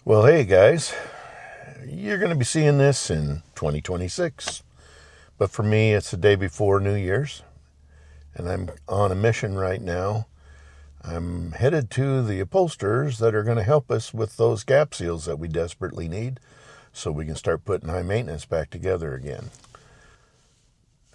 Well, hey guys, you're going to be seeing this in 2026, but for me it's the day before New Year's, and I'm on a mission right now. I'm headed to the upholsterers that are going to help us with those gap seals that we desperately need so we can start putting high maintenance back together again.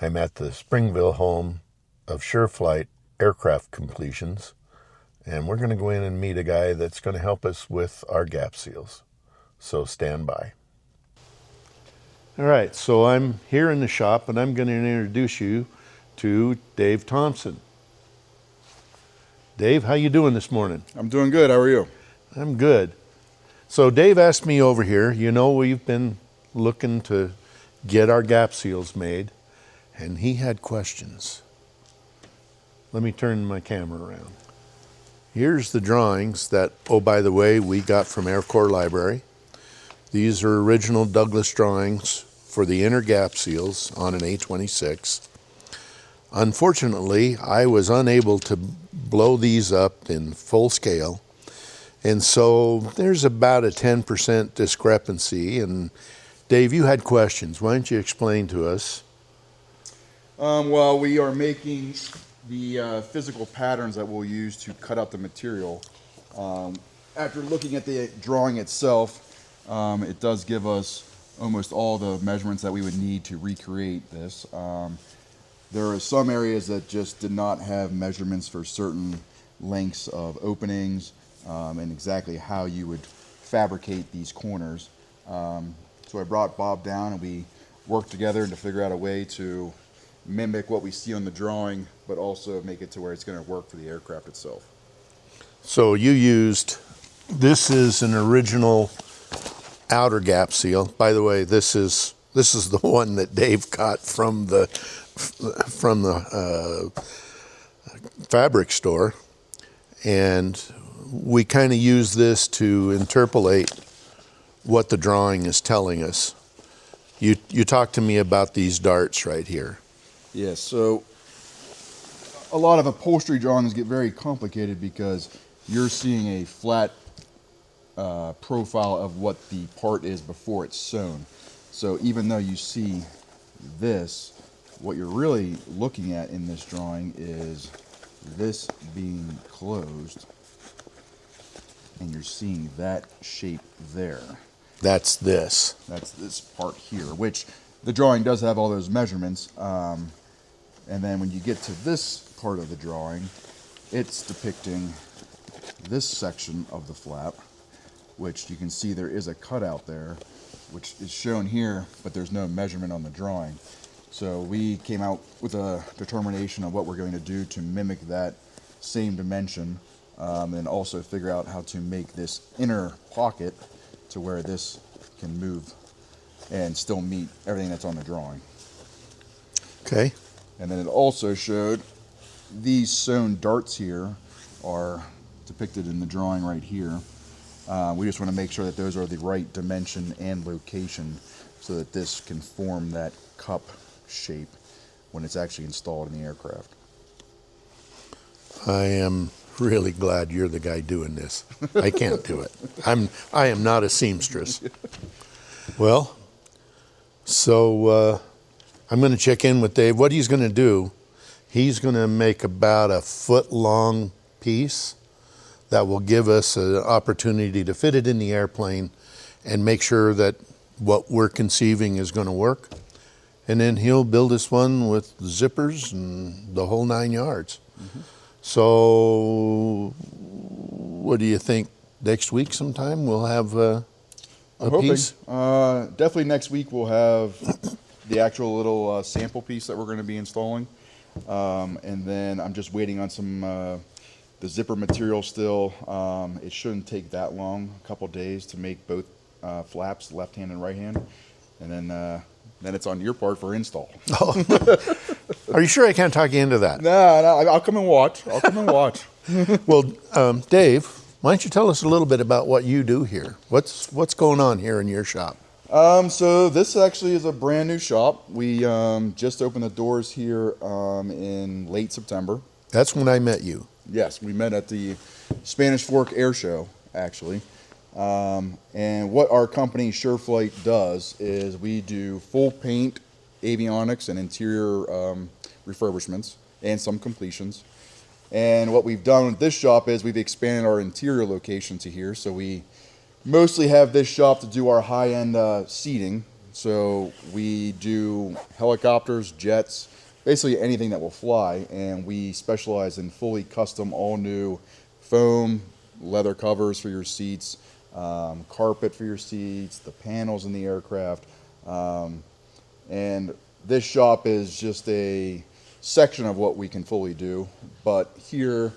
I'm at the Springville home of Sureflight aircraft completions, and we're going to go in and meet a guy that's going to help us with our gap seals. So stand by. All right, so I'm here in the shop, and I'm going to introduce you to Dave Thompson. Dave, how you doing this morning? I'm doing good. How are you? I'm good. So Dave asked me over here, we've been looking to get our gap seals made, and he had questions. Let me turn my camera around. Here's the drawings that, oh, by the way, we got from Air Corps Library. These are original Douglas drawings for the inner gap seals on an A-26. Unfortunately, I was unable to blow these up in full scale, and so there's about a 10% discrepancy. And Dave, you had questions. Why don't you explain to us? Well, we are making the physical patterns that we'll use to cut out the material. After looking at the drawing itself, it does give us almost all the measurements that we would need to recreate this. There are some areas that just did not have measurements for certain lengths of openings and exactly how you would fabricate these corners. So I brought Bob down and we worked together to figure out a way to mimic what we see on the drawing, but also make it to where it's going to work for the aircraft itself. So you used, this is an original outer gap seal. By the way, this is the one that Dave got from the fabric store, and we kind of use this to interpolate what the drawing is telling us. You talked to me about these darts right here. Yes, so a lot of upholstery drawings get very complicated because you're seeing a flat profile of what the part is before it's sewn. So even though you see this, what you're really looking at in this drawing is this being closed, and you're seeing that shape there. That's this. That's this part here, which the drawing does have all those measurements. And then when you get to this part of the drawing, it's depicting this section of the flap, which you can see there is a cutout there, which is shown here, but there's no measurement on the drawing. So we came out with a determination of what we're going to do to mimic that same dimension, and also figure out how to make this inner pocket to where this can move and still meet everything that's on the drawing. Okay. And then it also showed these sewn darts here are depicted in the drawing right here. We just want to make sure that those are the right dimension and location so that this can form that cup shape when it's actually installed in the aircraft. I am really glad you're the guy doing this. I can't do it. I am not a seamstress. Well, so I'm going to check in with Dave. What he's going to do, he's going to make about a foot-long piece that will give us an opportunity to fit it in the airplane and make sure that what we're conceiving is going to work. And then he'll build us one with zippers and the whole 9 yards. Mm-hmm. So what do you think? Next week sometime we'll have a piece? Definitely next week we'll have the actual little sample piece that we're going to be installing. And then I'm just waiting on some the zipper material still. It shouldn't take that long, a couple days to make both flaps, left hand and right hand. And then it's on your part for install. Oh. Are you sure I can't talk you into that? No, I'll come and watch. Well, Dave, why don't you tell us a little bit about what you do here? What's going on here in your shop? So this actually is a brand new shop. We just opened the doors here in late September. That's when I met you. Yes, we met at the Spanish Fork Air Show, actually. And what our company Sureflight does is we do full paint, avionics, and interior refurbishments, and some completions. And what we've done with this shop is we've expanded our interior location to here. So we mostly have this shop to do our high-end seating. So we do helicopters, jets, basically anything that will fly. And we specialize in fully custom, all-new foam, leather covers for your seats, carpet for your seats, the panels in the aircraft. And this shop is just a section of what we can fully do. But here,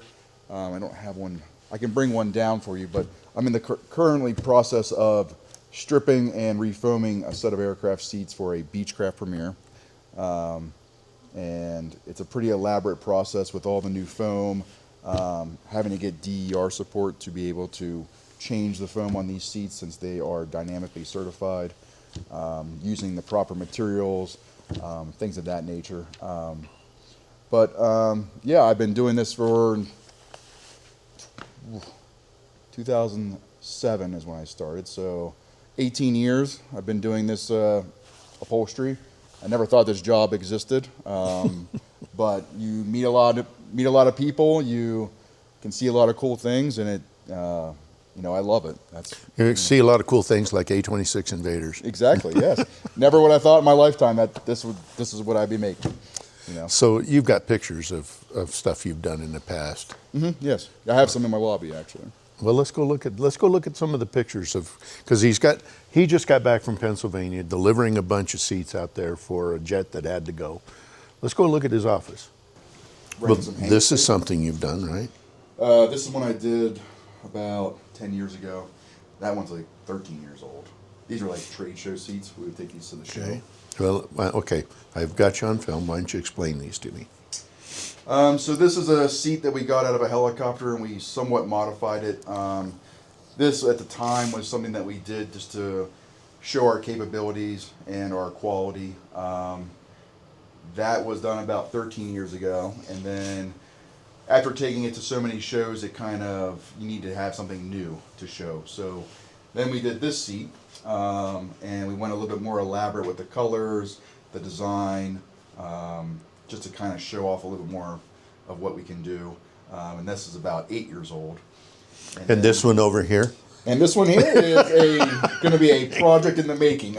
I don't have one. I can bring one down for you, but I'm in the currently process of stripping and refoaming a set of aircraft seats for a Beechcraft premiere. And it's a pretty elaborate process with all the new foam, having to get DER support to be able to change the foam on these seats since they are dynamically certified, using the proper materials, things of that nature. Yeah, I've been doing this for 2007 is when I started, so 18 years I've been doing this upholstery. I never thought this job existed, but you meet a lot of people, you can see a lot of cool things, and I love it. You see a lot of cool things like A-26 Invaders. Exactly, yes. Never would I thought in my lifetime that this is what I'd be making. So you've got pictures of stuff you've done in the past. Mm-hmm, yes, I have some in my lobby actually. Well, let's go look at some of the pictures because he just got back from Pennsylvania delivering a bunch of seats out there for a jet that had to go. Let's go look at his office. Well, this is something you've done, right? This is one I did about 10 years ago. That one's like 13 years old. These are like trade show seats. We would take these to the show. Well, okay, I've got you on film. Why don't you explain these to me? So this is a seat that we got out of a helicopter, and we somewhat modified it. This, at the time, was something that we did just to show our capabilities and our quality. That was done about 13 years ago, and then after taking it to so many shows, it you need to have something new to show. So then we did this seat, and we went a little bit more elaborate with the colors, the design, just to kind of show off a little bit more of what we can do. And this is about 8 years old. And this one over here? And this one here is going to be a project in the making.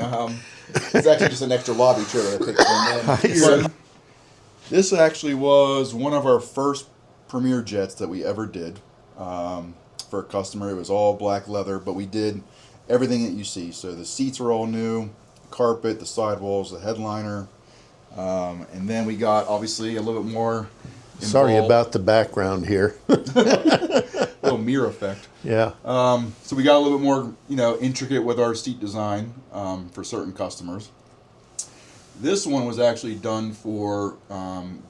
It's actually just an extra lobby chair that I picked from here. This actually was one of our first premiere jets that we ever did for a customer. It was all black leather, but we did everything that you see. So the seats were all new, carpet, the sidewalls, the headliner. And then we got, obviously, a little bit more involved. Sorry about the background here. Little mirror effect. Yeah. So we got a little bit more, intricate with our seat design for certain customers. This one was actually done for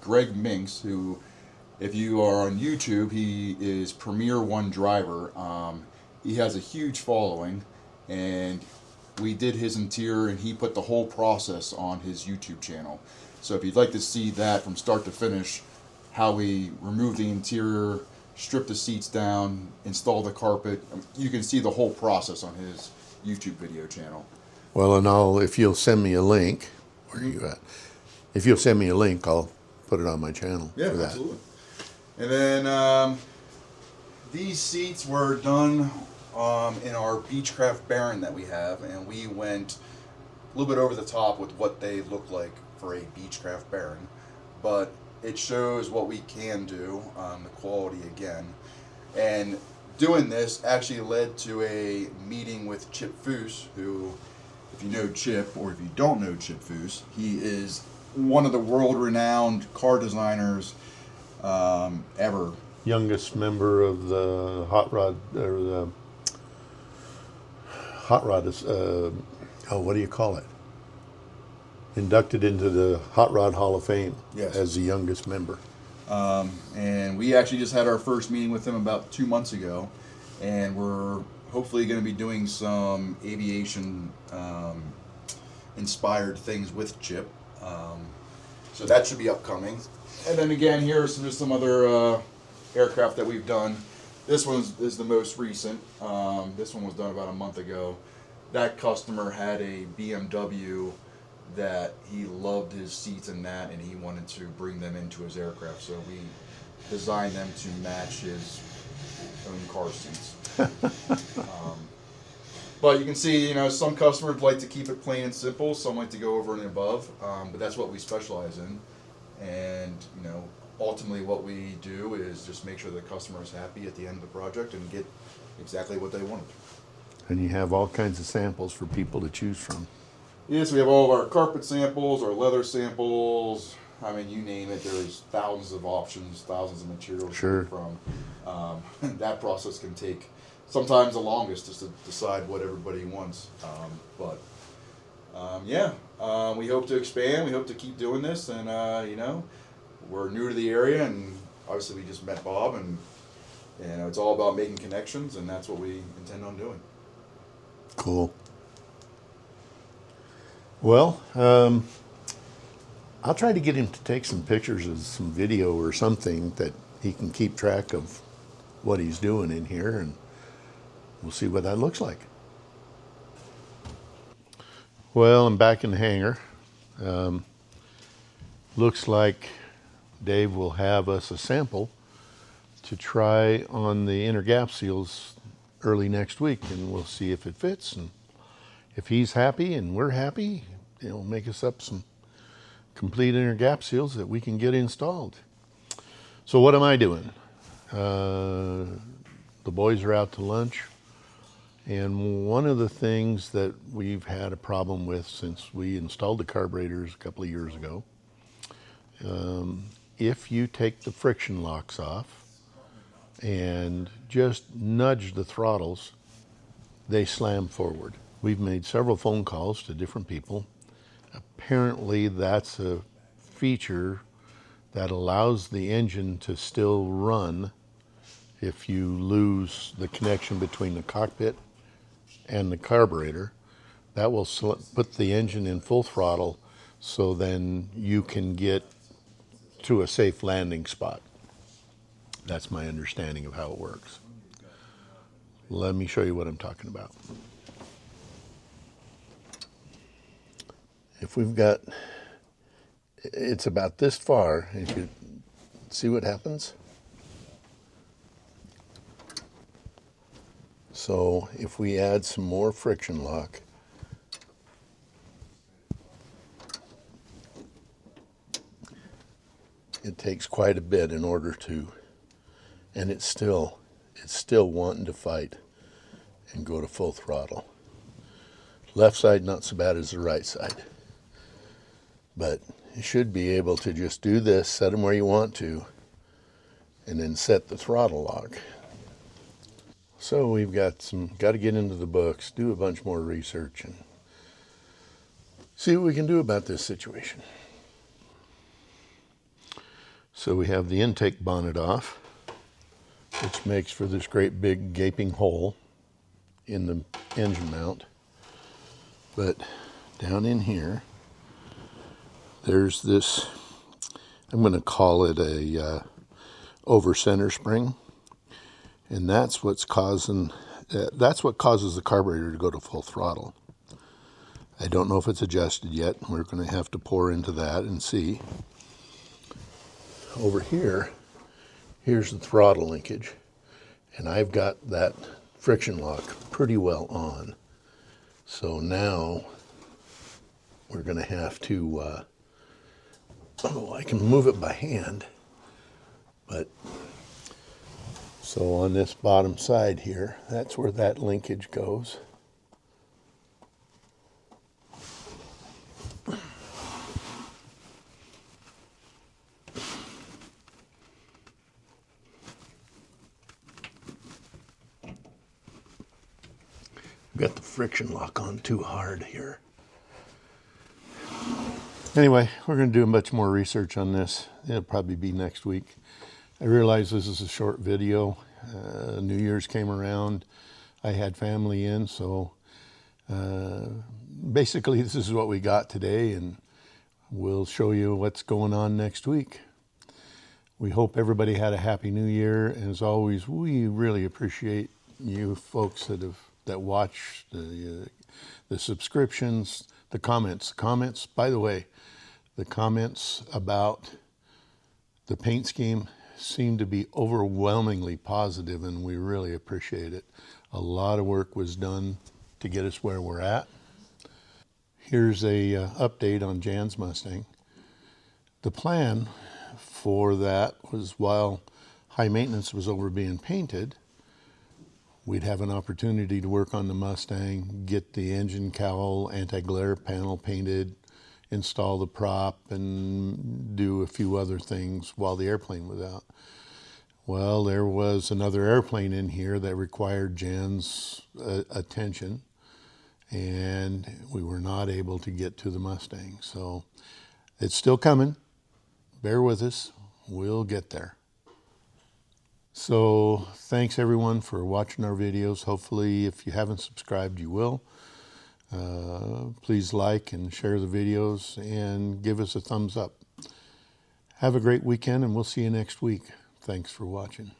Greg Minks, who, if you are on YouTube, he is Premier One driver. He has a huge following, and we did his interior, and he put the whole process on his YouTube channel. So if you'd like to see that from start to finish, how we remove the interior, strip the seats down, install the carpet, you can see the whole process on his YouTube video channel. Well, and if you'll send me a link, where are you at? If you'll send me a link, I'll put it on my channel. Yeah, for that. Absolutely. And then these seats were done in our Beechcraft Baron that we have, and we went a little bit over the top with what they look like for a Beechcraft Baron, but it shows what we can do, the quality again. And doing this actually led to a meeting with Chip Foose, who, if you know Chip, or if you don't know Chip Foose, he is one of the world-renowned car designers ever. Youngest member of the Hot Rod, what do you call it? Inducted into the Hot Rod Hall of Fame. Yes. As the youngest member. And we actually just had our first meeting with him about 2 months ago, and we're hopefully going to be doing some aviation inspired things with Chip. So that should be upcoming. And then again, here are just some other aircraft that we've done. This one is the most recent. This one was done about a month ago. That customer had a BMW that he loved his seats in that, and he wanted to bring them into his aircraft. So we designed them to match his own car seats. But you can see, some customers like to keep it plain and simple. Some like to go over and above. But that's what we specialize in. And, ultimately what we do is just make sure the customer is happy at the end of the project and get exactly what they wanted. And you have all kinds of samples for people to choose from. Yes, we have all of our carpet samples, our leather samples. I mean, you name it. There's thousands of options, thousands of materials to pick from. That process can take sometimes the longest just to decide what everybody wants. We hope to expand. We hope to keep doing this, and we're new to the area, and obviously we just met Bob, and it's all about making connections, and that's what we intend on doing. Cool. Well, I'll try to get him to take some pictures of some video or something that he can keep track of what he's doing in here, and we'll see what that looks like. Well, I'm back in the hangar. Looks like Dave will have us a sample to try on the inner gap seals early next week, and we'll see if it fits. And if he's happy and we're happy, he'll make us up some complete inner gap seals that we can get installed. So what am I doing? The boys are out to lunch, and one of the things that we've had a problem with since we installed the carburetors a couple of years ago, if you take the friction locks off and just nudge the throttles, they slam forward. We've made several phone calls to different people. Apparently that's a feature that allows the engine to still run if you lose the connection between the cockpit and the carburetor. That will put the engine in full throttle, so then you can get to a safe landing spot. That's my understanding of how it works. Let me show you what I'm talking about. If we've got, it's about this far, if you see what happens. So if we add some more friction lock, it takes quite a bit in order to, and it's still wanting to fight and go to full throttle. Left side not so bad as the right side, but you should be able to just do this, set them where you want to, and then set the throttle lock. So we've got to get into the books, do a bunch more research, and see what we can do about this situation. So we have the intake bonnet off, which makes for this great big gaping hole in the engine mount. But down in here, there's this, I'm going to call it a over center spring. And that's what causes the carburetor to go to full throttle. I don't know if it's adjusted yet. We're going to have to pour into that and see. Over here, here's the throttle linkage, and I've got that friction lock pretty well on. So now we're going to have to, I can move it by hand, but so on this bottom side here, that's where that linkage goes. Got the friction lock on too hard here. Anyway, we're going to do much more research on this. It'll probably be next week. I realize this is a short video. New Year's came around. I had family in, so basically this is what we got today, and we'll show you what's going on next week. We hope everybody had a happy new year. And as always, we really appreciate you folks that watch, the subscriptions, the comments. Comments, by the way, the comments about the paint scheme seem to be overwhelmingly positive, and we really appreciate it. A lot of work was done to get us where we're at. Here's a update on Jan's Mustang. The plan for that was, while high maintenance was over being painted, we'd have an opportunity to work on the Mustang, get the engine cowl, anti-glare panel painted, install the prop, and do a few other things while the airplane was out. Well, there was another airplane in here that required Jan's attention, and we were not able to get to the Mustang. So it's still coming. Bear with us. We'll get there. So thanks everyone for watching our videos. Hopefully, if you haven't subscribed, you will. Please like and share the videos and give us a thumbs up. Have a great weekend, and we'll see you next week. Thanks for watching.